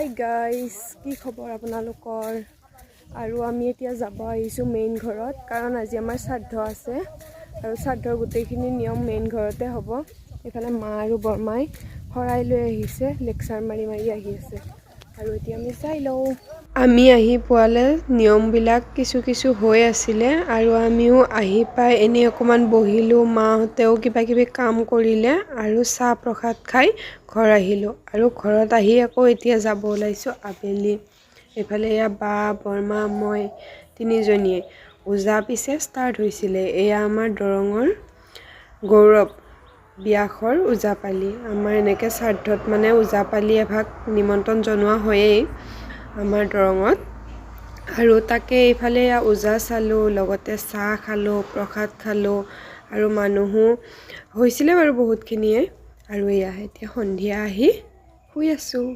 Hi guys, কি খবৰ আপোনালোকৰ? আৰু আমি এতিয়া যাব আহিছোঁ মেইন ঘৰত, কাৰণ আজি আমাৰ শ্ৰাদ্ধ আছে আৰু শ্ৰাদ্ধৰ গোটেইখিনি নিয়ম মেইন ঘৰতে হ'ব। এইফালে মা আৰু বৰমাই শৰাই লৈ আহিছে, লেকচাৰ মাৰি মাৰি আহি আছে আৰু এতিয়া আমি চাই লওঁ। আমি আহি পোৱালে নিয়মবিলাক কিছু হৈ আছিলে আৰু আমিও আহি পাই এনেই অকণমান বহিলোঁ। মাহঁতেও কিবা কিবি কাম কৰিলে আৰু চাহ প্ৰসাদ খাই ঘৰ আহিলোঁ আৰু ঘৰত আহি আকৌ এতিয়া যাব ওলাইছোঁ আবেলি। এইফালে এয়া বা বৰমা মই তিনিজনীয়ে ওজা পিছে ষ্টাৰ্ট হৈছিলে। এয়া আমাৰ দৰঙৰ গৌৰৱ ব্যাসৰ ওজাপালি। আমাৰ এনেকৈ শ্ৰাদ্ধত মানে ওজাপালি এভাগ নিমন্ত্ৰণ জনোৱা হয়েই আমাৰ দৰঙত। আৰু তাকে এইফালে ওজা চালোঁ, লগতে চাহ খালোঁ, প্ৰসাদ খালোঁ আৰু মানুহো হৈছিলে বাৰু বহুতখিনিয়ে। আৰু এয়া এতিয়া সন্ধিয়া আহি শুই আছোঁ।